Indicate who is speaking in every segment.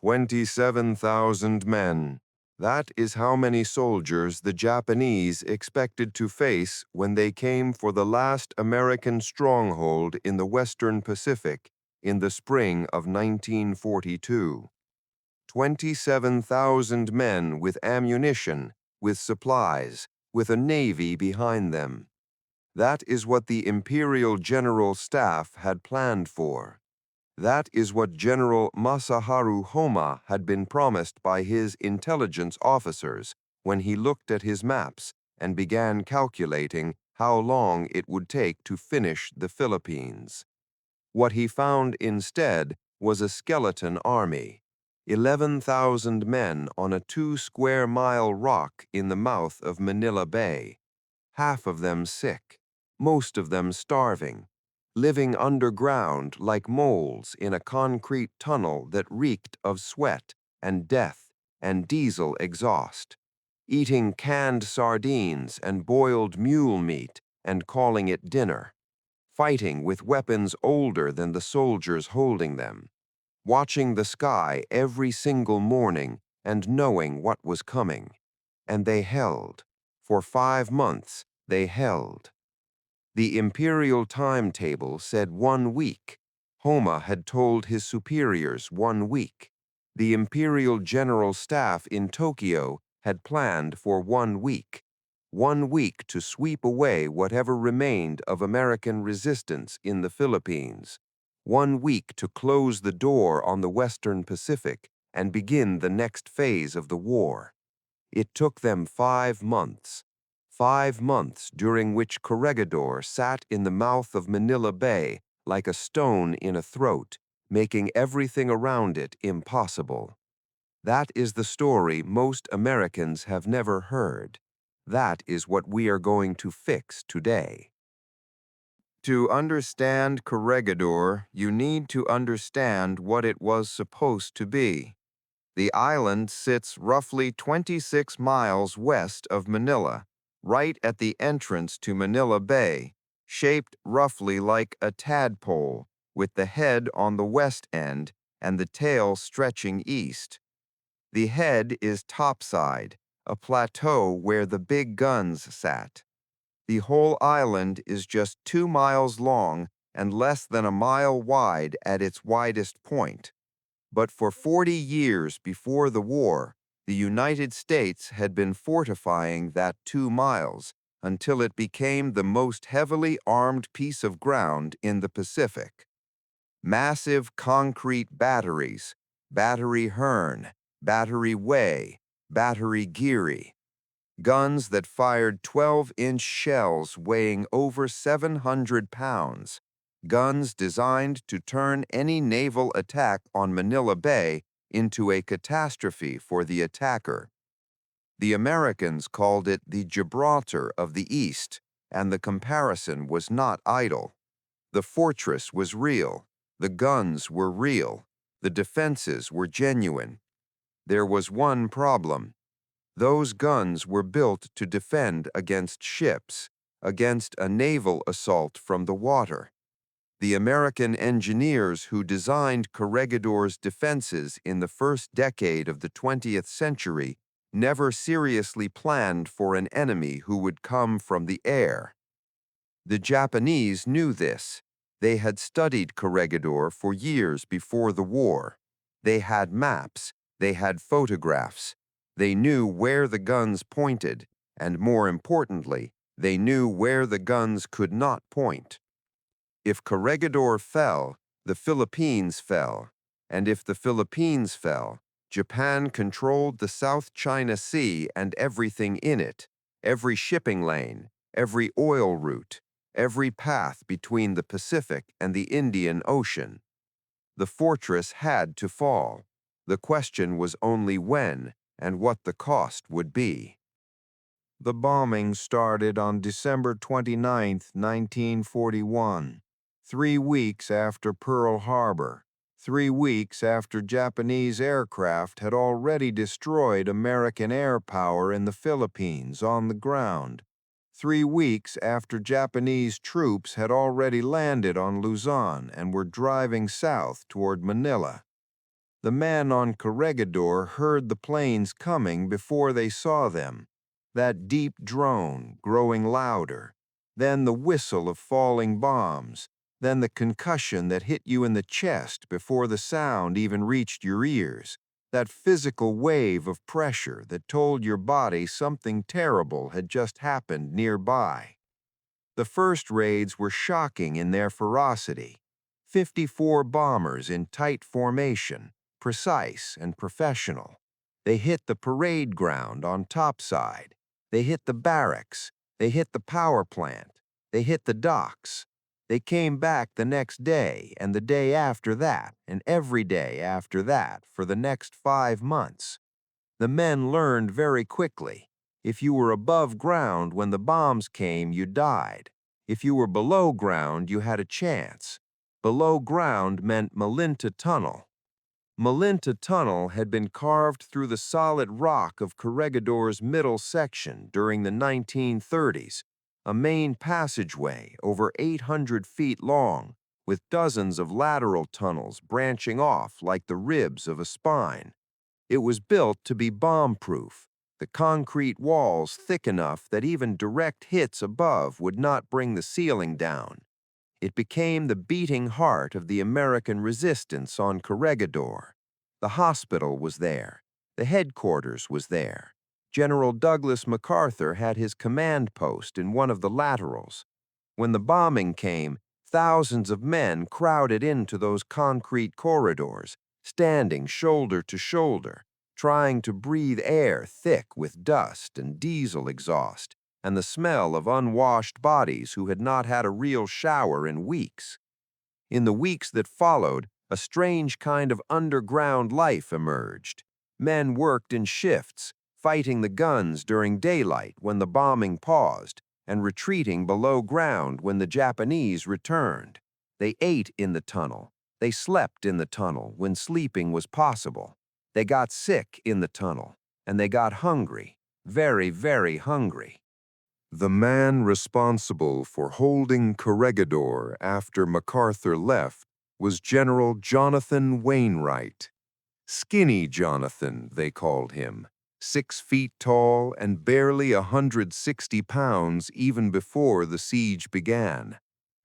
Speaker 1: 27,000 men. That is how many soldiers the Japanese expected to face when they came for the last American stronghold in the Western Pacific in the spring of 1942. 27,000 men with ammunition, with supplies, with a navy behind them. That is what the Imperial General Staff had planned for. That is what General Masaharu Homa had been promised by his intelligence officers when he looked at his maps and began calculating how long it would take to finish the Philippines. What he found instead was a skeleton army, 11,000 men on a 2-square-mile rock in the mouth of Manila Bay, half of them sick, most of them starving, living underground like moles in a concrete tunnel that reeked of sweat and death and diesel exhaust, eating canned sardines and boiled mule meat and calling it dinner, fighting with weapons older than the soldiers holding them, watching the sky every single morning and knowing what was coming. And they held. For 5 months, they held. The imperial timetable said 1 week. Homa had told his superiors 1 week. The Imperial General Staff in Tokyo had planned for 1 week. 1 week to sweep away whatever remained of American resistance in the Philippines. 1 week to close the door on the Western Pacific and begin the next phase of the war. It took them 5 months. 5 months during which Corregidor sat in the mouth of Manila Bay like a stone in a throat, making everything around it impossible. That is the story most Americans have never heard. That is what we are going to fix today. To understand Corregidor, you need to understand what it was supposed to be. The island sits roughly 26 miles west of Manila, right at the entrance to Manila Bay, shaped roughly like a tadpole, with the head on the west end and the tail stretching east. The head is topside, a plateau where the big guns sat. The whole island is just 2 miles long and less than a mile wide at its widest point. But for 40 years before the war, the United States had been fortifying that 2 miles until it became the most heavily armed piece of ground in the Pacific. Massive concrete batteries, Battery Hearn, Battery Way, Battery Geary, guns that fired 12-inch shells weighing over 700 pounds, guns designed to turn any naval attack on Manila Bay into a catastrophe for the attacker. The Americans called it the Gibraltar of the East, and the comparison was not idle. The fortress was real, the guns were real, the defenses were genuine. There was one problem. Those guns were built to defend against ships, against a naval assault from the water. The American engineers who designed Corregidor's defenses in the first decade of the 20th century never seriously planned for an enemy who would come from the air. The Japanese knew this. They had studied Corregidor for years before the war. They had maps, they had photographs. They knew where the guns pointed, and more importantly, they knew where the guns could not point. If Corregidor fell, the Philippines fell, and if the Philippines fell, Japan controlled the South China Sea and everything in it, every shipping lane, every oil route, every path between the Pacific and the Indian Ocean. The fortress had to fall. The question was only when and what the cost would be. The bombing started on December 29, 1941, 3 weeks after Pearl Harbor, 3 weeks after Japanese aircraft had already destroyed American air power in the Philippines on the ground, 3 weeks after Japanese troops had already landed on Luzon and were driving south toward Manila. The men on Corregidor heard the planes coming before they saw them, that deep drone growing louder, then the whistle of falling bombs, then the concussion that hit you in the chest before the sound even reached your ears, that physical wave of pressure that told your body something terrible had just happened nearby. The first raids were shocking in their ferocity. 54 bombers in tight formation, precise and professional. They hit the parade ground on topside. They hit the barracks. They hit the power plant. They hit the docks. They came back the next day and the day after that and every day after that for the next 5 months. The men learned very quickly. If you were above ground when the bombs came, you died. If you were below ground, you had a chance. Below ground meant Malinta Tunnel. Malinta Tunnel had been carved through the solid rock of Corregidor's middle section during the 1930s, a main passageway over 800 feet long, with dozens of lateral tunnels branching off like the ribs of a spine. It was built to be bomb-proof, the concrete walls thick enough that even direct hits above would not bring the ceiling down. It became the beating heart of the American resistance on Corregidor. The hospital was there. The headquarters was there. General Douglas MacArthur had his command post in one of the laterals. When the bombing came, thousands of men crowded into those concrete corridors, standing shoulder to shoulder, trying to breathe air thick with dust and diesel exhaust and the smell of unwashed bodies who had not had a real shower in weeks. In the weeks that followed, a strange kind of underground life emerged. Men worked in shifts, fighting the guns during daylight when the bombing paused, and retreating below ground when the Japanese returned. They ate in the tunnel. They slept in the tunnel when sleeping was possible. They got sick in the tunnel, and they got hungry, very, very hungry. The man responsible for holding Corregidor after MacArthur left was General Jonathan Wainwright. Skinny Jonathan, they called him, 6 feet tall and barely 160 pounds even before the siege began.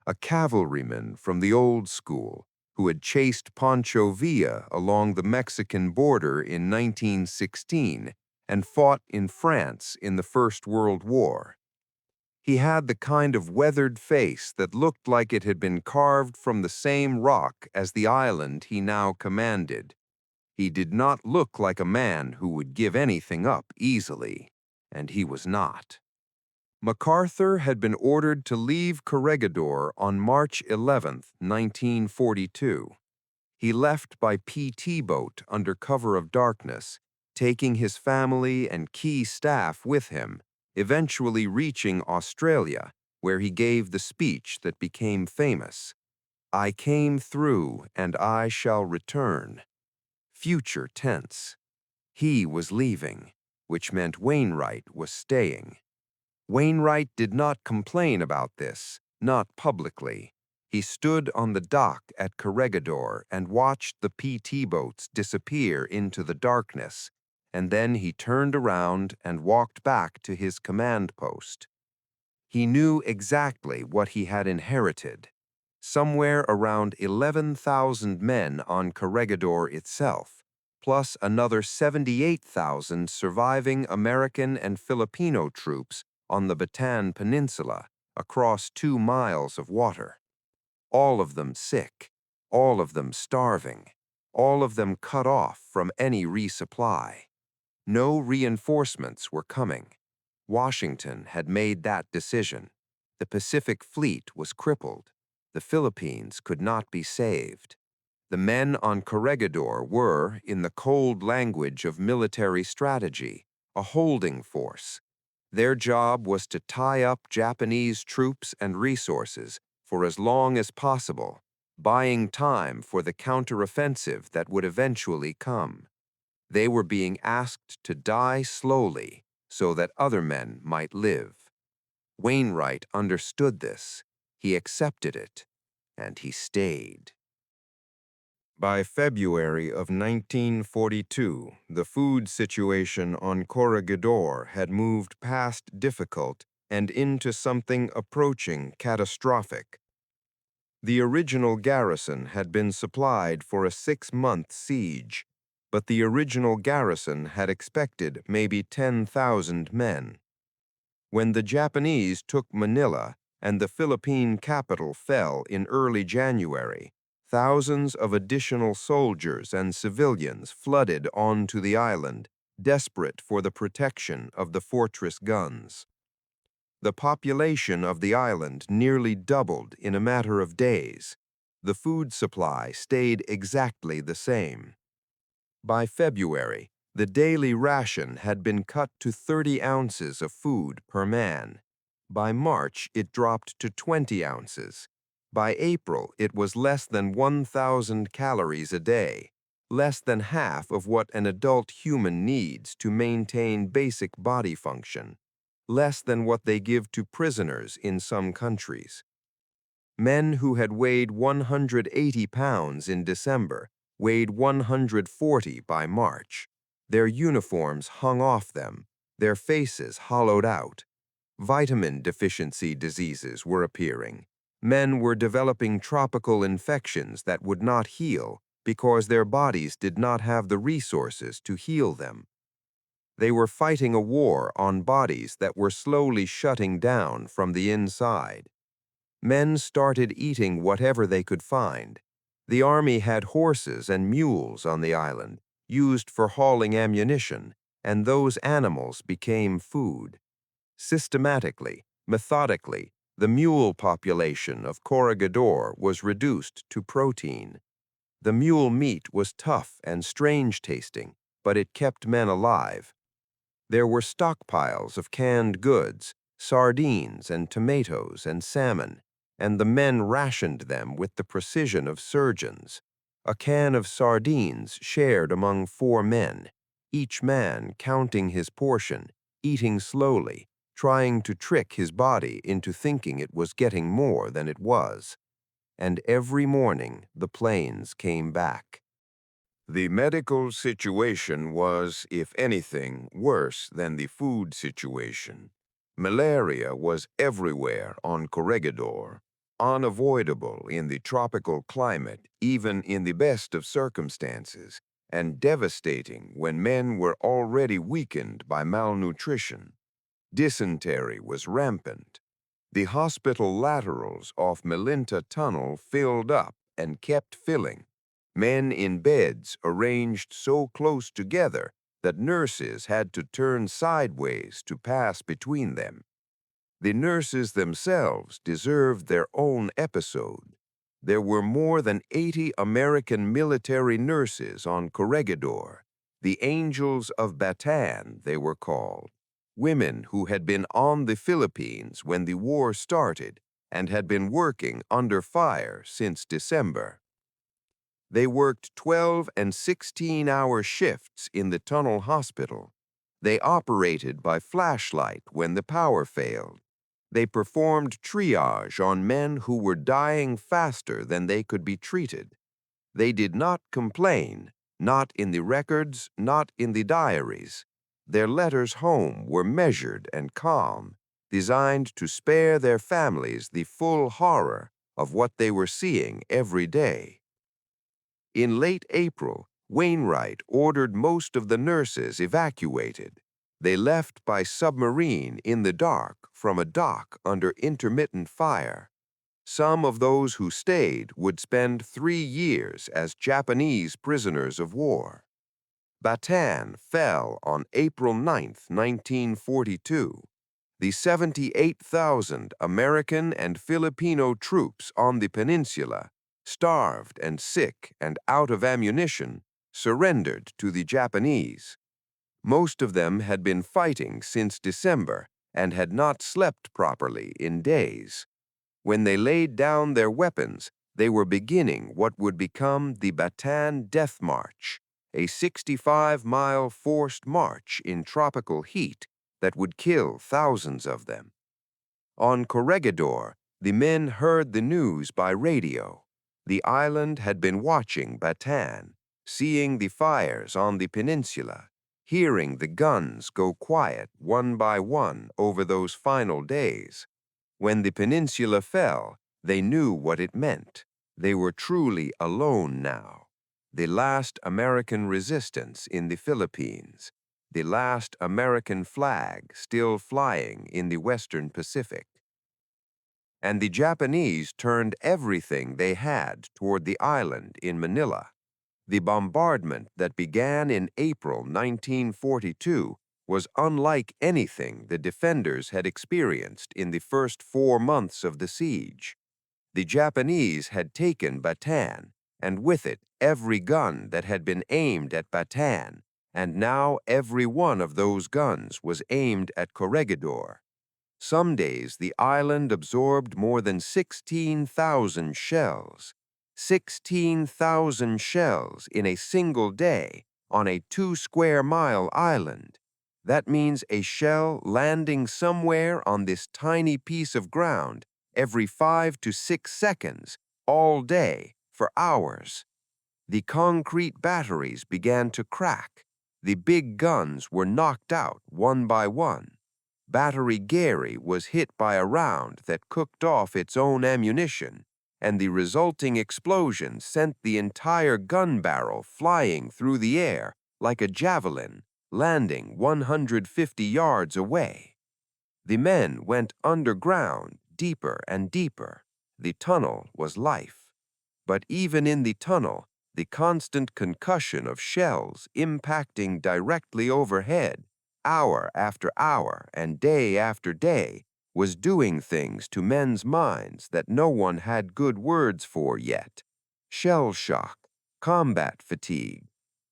Speaker 1: A cavalryman from the old school who had chased Pancho Villa along the Mexican border in 1916 and fought in France in the First World War. He had the kind of weathered face that looked like it had been carved from the same rock as the island he now commanded. He did not look like a man who would give anything up easily, and he was not. MacArthur had been ordered to leave Corregidor on March 11, 1942. He left by PT boat under cover of darkness, taking his family and key staff with him, eventually reaching Australia, where he gave the speech that became famous. "I came through and I shall return." Future tense. He was leaving, which meant Wainwright was staying. Wainwright did not complain about this, not publicly. He stood on the dock at Corregidor and watched the PT boats disappear into the darkness, and then he turned around and walked back to his command post. He knew exactly what he had inherited. Somewhere around 11,000 men on Corregidor itself, plus another 78,000 surviving American and Filipino troops on the Bataan Peninsula, across 2 miles of water. All of them sick, all of them starving, all of them cut off from any resupply. No reinforcements were coming. Washington had made that decision. The Pacific Fleet was crippled. The Philippines could not be saved. The men on Corregidor were, in the cold language of military strategy, a holding force. Their job was to tie up Japanese troops and resources for as long as possible, buying time for the counteroffensive that would eventually come. They were being asked to die slowly so that other men might live. Wainwright understood this. He accepted it, and he stayed. By February of 1942, the food situation on Corregidor had moved past difficult and into something approaching catastrophic. The original garrison had been supplied for a 6-month siege, but the original garrison had expected maybe 10,000 men. When the Japanese took Manila and the Philippine capital fell in early January, thousands of additional soldiers and civilians flooded onto the island, desperate for the protection of the fortress guns. The population of the island nearly doubled in a matter of days. The food supply stayed exactly the same. By February, the daily ration had been cut to 30 ounces of food per man. By March, it dropped to 20 ounces. By April, it was less than 1,000 calories a day, less than half of what an adult human needs to maintain basic body function, less than what they give to prisoners in some countries. Men who had weighed 180 pounds in December weighed 140 by March. Their uniforms hung off them, their faces hollowed out. Vitamin deficiency diseases were appearing. Men were developing tropical infections that would not heal because their bodies did not have the resources to heal them. They were fighting a war on bodies that were slowly shutting down from the inside. Men started eating whatever they could find. The army had horses and mules on the island, used for hauling ammunition, and those animals became food. Systematically, methodically, the mule population of Corregidor was reduced to protein. The mule meat was tough and strange tasting, but it kept men alive. There were stockpiles of canned goods, sardines and tomatoes and salmon, and the men rationed them with the precision of surgeons. A can of sardines shared among 4 men, each man counting his portion, eating slowly, trying to trick his body into thinking it was getting more than it was. And every morning the planes came back. The medical situation was, if anything, worse than the food situation. Malaria was everywhere on Corregidor, unavoidable in the tropical climate, even in the best of circumstances, and devastating when men were already weakened by malnutrition. Dysentery was rampant. The hospital laterals off Malinta Tunnel filled up and kept filling. Men in beds arranged so close together that nurses had to turn sideways to pass between them. The nurses themselves deserved their own episode. There were more than 80 American military nurses on Corregidor. The Angels of Bataan, they were called. Women who had been on the Philippines when the war started and had been working under fire since December. They worked 12 and 16-hour shifts in the tunnel hospital. They operated by flashlight when the power failed. They performed triage on men who were dying faster than they could be treated. They did not complain, not in the records, not in the diaries. Their letters home were measured and calm, designed to spare their families the full horror of what they were seeing every day. In late April, Wainwright ordered most of the nurses evacuated. They left by submarine in the dark from a dock under intermittent fire. Some of those who stayed would spend 3 years as Japanese prisoners of war. Bataan fell on April 9, 1942. The 78,000 American and Filipino troops on the peninsula, starved and sick and out of ammunition, surrendered to the Japanese. Most of them had been fighting since December and had not slept properly in days. When they laid down their weapons, they were beginning what would become the Bataan Death March, a 65-mile forced march in tropical heat that would kill thousands of them. On Corregidor, the men heard the news by radio. The island had been watching Bataan, seeing the fires on the peninsula, hearing the guns go quiet one by one over those final days. When the peninsula fell, they knew what it meant. They were truly alone now. The last American resistance in the Philippines, the last American flag still flying in the Western Pacific. And the Japanese turned everything they had toward the island in Manila. The bombardment that began in April 1942 was unlike anything the defenders had experienced in the first 4 months of the siege. The Japanese had taken Bataan, and with it every gun that had been aimed at Bataan, and now every one of those guns was aimed at Corregidor. Some days the island absorbed more than 16,000 shells. 16,000 shells in a single day on a 2-square-mile island. That means a shell landing somewhere on this tiny piece of ground every 5 to 6 seconds, all day, for hours. The concrete batteries began to crack. The big guns were knocked out one by one. Battery Gary was hit by a round that cooked off its own ammunition, and the resulting explosion sent the entire gun barrel flying through the air like a javelin, landing 150 yards away. The men went underground, deeper and deeper. The tunnel was life. But even in the tunnel, the constant concussion of shells impacting directly overhead, hour after hour and day after day, was doing things to men's minds that no one had good words for yet. Shell shock, combat fatigue.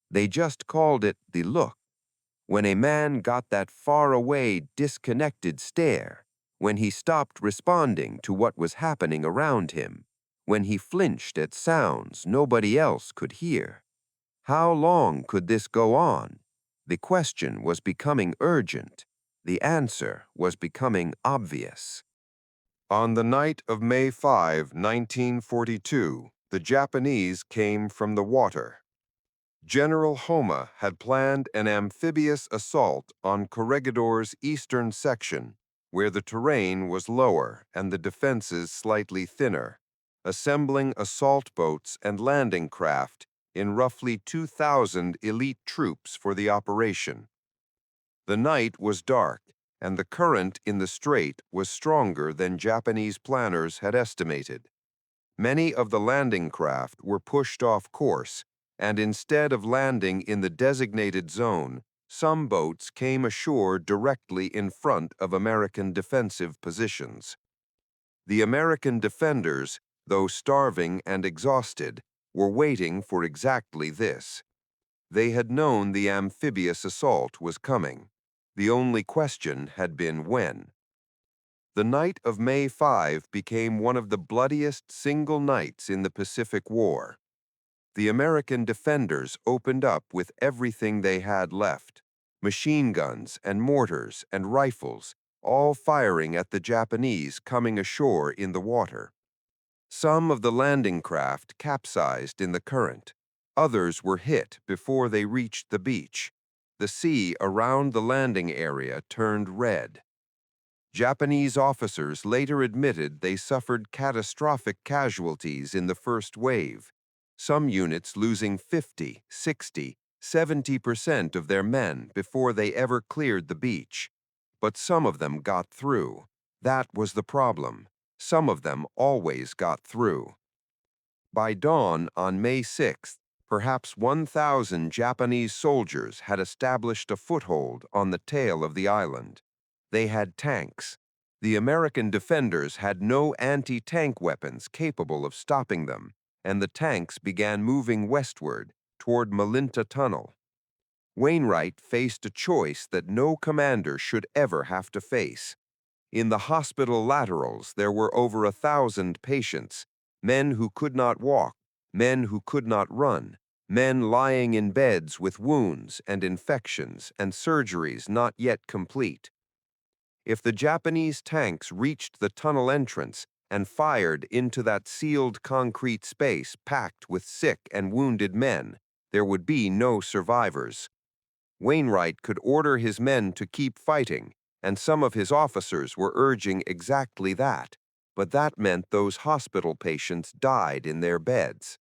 Speaker 1: They just called it the look. When a man got that far-away, disconnected stare, when he stopped responding to what was happening around him, when he flinched at sounds nobody else could hear. How long could this go on? The question was becoming urgent. The answer was becoming obvious. On the night of May 5, 1942, the Japanese came from the water. General Homa had planned an amphibious assault on Corregidor's eastern section, where the terrain was lower and the defenses slightly thinner, assembling assault boats and landing craft in roughly 2,000 elite troops for the operation. The night was dark, and the current in the strait was stronger than Japanese planners had estimated. Many of the landing craft were pushed off course, and instead of landing in the designated zone, some boats came ashore directly in front of American defensive positions. The American defenders, though starving and exhausted, were waiting for exactly this. They had known the amphibious assault was coming. The only question had been when. The night of May 5 became one of the bloodiest single nights in the Pacific War. The American defenders opened up with everything they had left, machine guns and mortars and rifles, all firing at the Japanese coming ashore in the water. Some of the landing craft capsized in the current. Others were hit before they reached the beach. The sea around the landing area turned red. Japanese officers later admitted they suffered catastrophic casualties in the first wave, some units losing 50, 60, 70% of their men before they ever cleared the beach. But some of them got through. That was the problem. Some of them always got through. By dawn on May 6th, perhaps 1,000 Japanese soldiers had established a foothold on the tail of the island. They had tanks. The American defenders had no anti-tank weapons capable of stopping them, and the tanks began moving westward toward Malinta Tunnel. Wainwright faced a choice that no commander should ever have to face. In the hospital laterals, there were over 1,000 patients, men who could not walk, men who could not run, men lying in beds with wounds and infections and surgeries not yet complete. If the Japanese tanks reached the tunnel entrance, and fired into that sealed concrete space packed with sick and wounded men, there would be no survivors. Wainwright could order his men to keep fighting, and some of his officers were urging exactly that, but that meant those hospital patients died in their beds.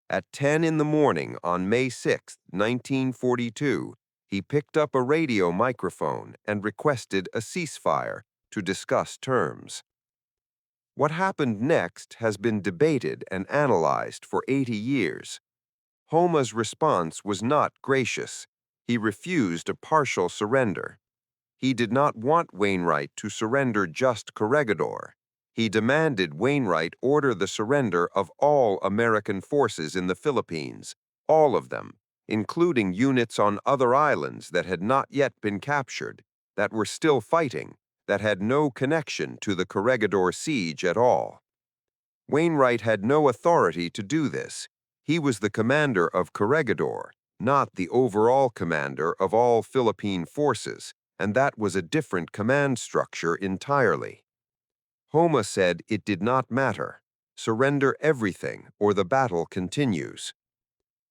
Speaker 1: At 10 in the morning on May 6, 1942, he picked up a radio microphone and requested a ceasefire to discuss terms. What happened next has been debated and analyzed for 80 years. Homa's response was not gracious. He refused a partial surrender. He did not want Wainwright to surrender just Corregidor. He demanded Wainwright order the surrender of all American forces in the Philippines, all of them, including units on other islands that had not yet been captured, that were still fighting, that had no connection to the Corregidor siege at all. Wainwright had no authority to do this. He was the commander of Corregidor, not the overall commander of all Philippine forces, and that was a different command structure entirely. Homa said it did not matter. Surrender everything or the battle continues.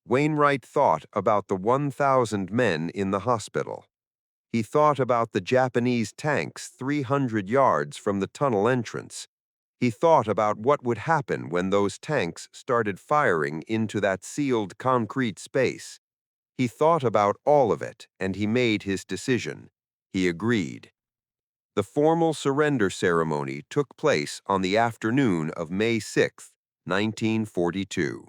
Speaker 1: Wainwright thought about the 1,000 men in the hospital. He thought about the Japanese tanks 300 yards from the tunnel entrance. He thought about what would happen when those tanks started firing into that sealed concrete space. He thought about all of it, and he made his decision. He agreed. The formal surrender ceremony took place on the afternoon of May 6, 1942.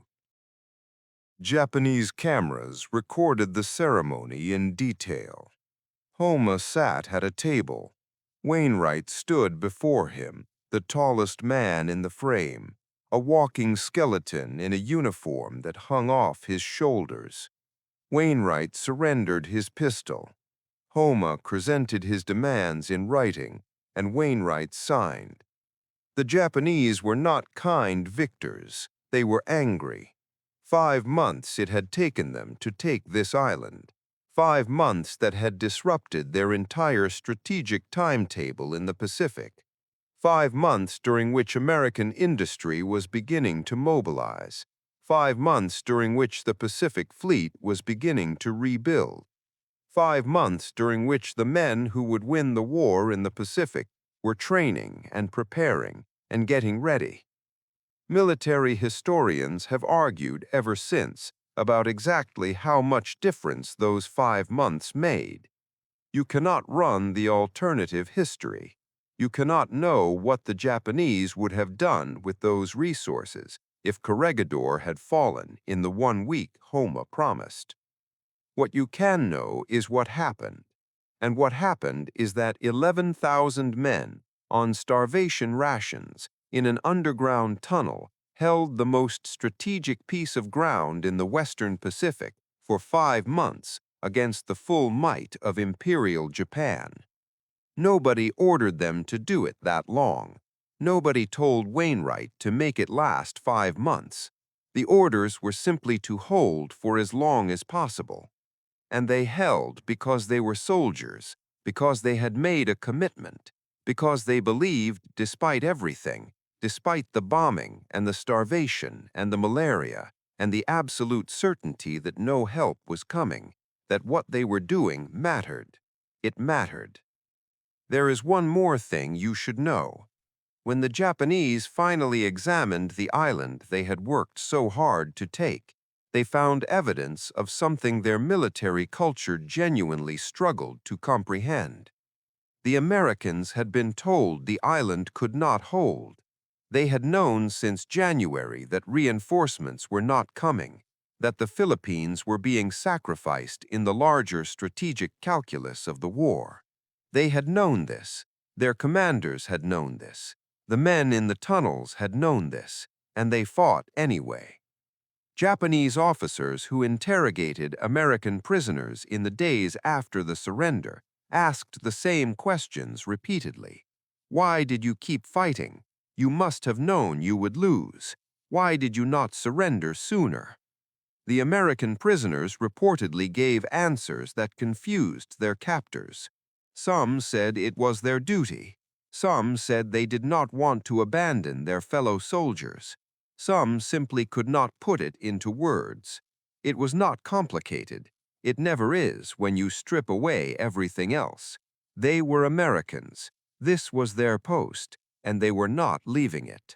Speaker 1: Japanese cameras recorded the ceremony in detail. Homa sat at a table. Wainwright stood before him, the tallest man in the frame, a walking skeleton in a uniform that hung off his shoulders. Wainwright surrendered his pistol. Homa presented his demands in writing, and Wainwright signed. The Japanese were not kind victors. They were angry. 5 months it had taken them to take this island. 5 months that had disrupted their entire strategic timetable in the Pacific. 5 months during which American industry was beginning to mobilize. 5 months during which the Pacific Fleet was beginning to rebuild. 5 months during which the men who would win the war in the Pacific were training and preparing and getting ready. Military historians have argued ever since about exactly how much difference those 5 months made. You cannot run the alternative history. You cannot know what the Japanese would have done with those resources if Corregidor had fallen in the 1 week Homa promised. What you can know is what happened. And what happened is that 11,000 men on starvation rations in an underground tunnel held the most strategic piece of ground in the Western Pacific for 5 months against the full might of Imperial Japan. Nobody ordered them to do it that long. Nobody told Wainwright to make it last 5 months. The orders were simply to hold for as long as possible. And they held because they were soldiers, because they had made a commitment, because they believed, despite everything, despite the bombing and the starvation and the malaria and the absolute certainty that no help was coming, that what they were doing mattered. It mattered. There is one more thing you should know. When the Japanese finally examined the island they had worked so hard to take, they found evidence of something their military culture genuinely struggled to comprehend. The Americans had been told the island could not hold. They had known since January that reinforcements were not coming, that the Philippines were being sacrificed in the larger strategic calculus of the war. They had known this. Their commanders had known this. The men in the tunnels had known this, and they fought anyway. Japanese officers who interrogated American prisoners in the days after the surrender asked the same questions repeatedly. Why did you keep fighting? You must have known you would lose. Why did you not surrender sooner? The American prisoners reportedly gave answers that confused their captors. Some said it was their duty. Some said they did not want to abandon their fellow soldiers. Some simply could not put it into words. It was not complicated. It never is when you strip away everything else. They were Americans. This was their post, and they were not leaving it.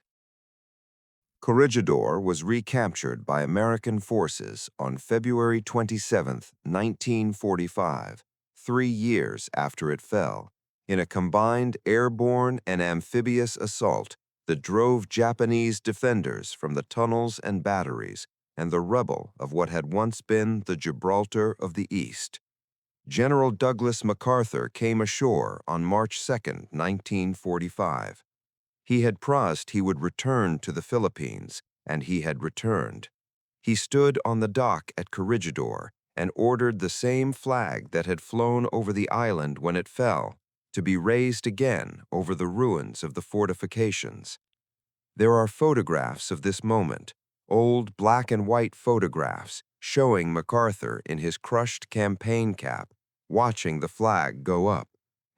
Speaker 1: Corregidor was recaptured by American forces on February 27, 1945, 3 years after it fell, in a combined airborne and amphibious assault that drove Japanese defenders from the tunnels and batteries and the rubble of what had once been the Gibraltar of the East. General Douglas MacArthur came ashore on March 2, 1945. He had promised he would return to the Philippines, and he had returned. He stood on the dock at Corregidor and ordered the same flag that had flown over the island when it fell to be raised again over the ruins of the fortifications. There are photographs of this moment, old black and white photographs showing MacArthur in his crushed campaign cap, watching the flag go up,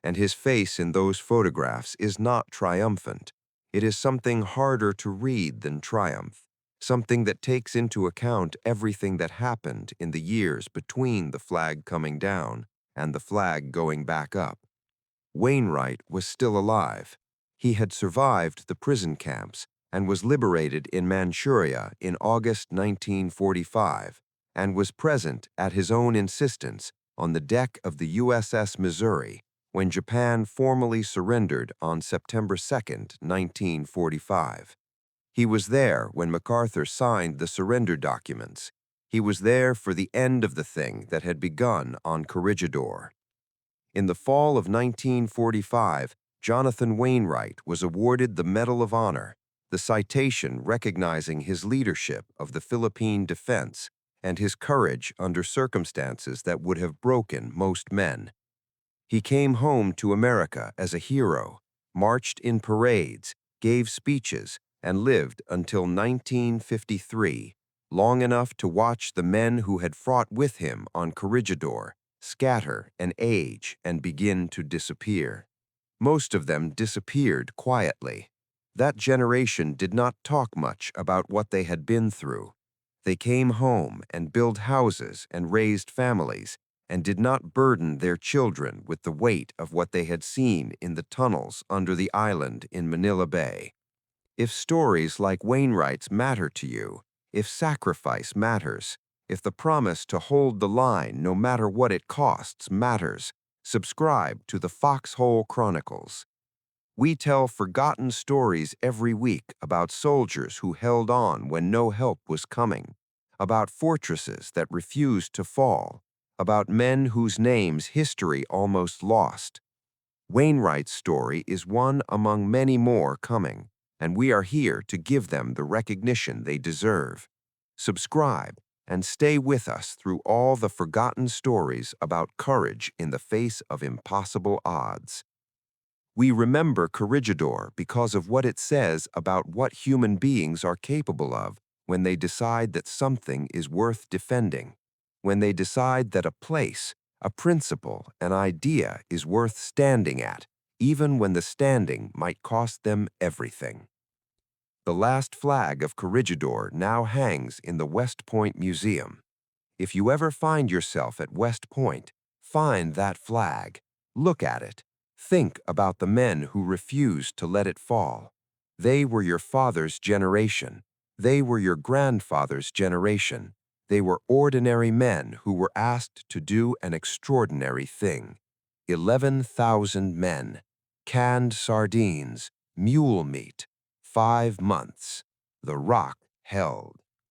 Speaker 1: and his face in those photographs is not triumphant. It is something harder to read than triumph, something that takes into account everything that happened in the years between the flag coming down and the flag going back up. Wainwright was still alive. He had survived the prison camps and was liberated in Manchuria in August 1945 and was present at his own insistence on the deck of the USS Missouri when Japan formally surrendered on September 2, 1945. He was there when MacArthur signed the surrender documents. He was there for the end of the thing that had begun on Corregidor. In the fall of 1945, Jonathan Wainwright was awarded the Medal of Honor, the citation recognizing his leadership of the Philippine defense and his courage under circumstances that would have broken most men. He came home to America as a hero, marched in parades, gave speeches, and lived until 1953, long enough to watch the men who had fought with him on Corregidor scatter and age and begin to disappear. Most of them disappeared quietly. That generation did not talk much about what they had been through. They came home and built houses and raised families and did not burden their children with the weight of what they had seen in the tunnels under the island in Manila Bay. If stories like Wainwright's matter to you, if sacrifice matters, if the promise to hold the line no matter what it costs matters, subscribe to the Foxhole Chronicles. We tell forgotten stories every week about soldiers who held on when no help was coming, about fortresses that refused to fall, about men whose names history almost lost. Wainwright's story is one among many more coming, and we are here to give them the recognition they deserve. Subscribe and stay with us through all the forgotten stories about courage in the face of impossible odds. We remember Corregidor because of what it says about what human beings are capable of when they decide that something is worth defending, when they decide that a place, a principle, an idea is worth standing at, even when the standing might cost them everything. The last flag of Corregidor now hangs in the West Point Museum. If you ever find yourself at West Point, find that flag, look at it, think about the men who refused to let it fall. They were your father's generation. They were your grandfather's generation. They were ordinary men who were asked to do an extraordinary thing. 11,000 men, canned sardines, mule meat, 5 months. The rock held.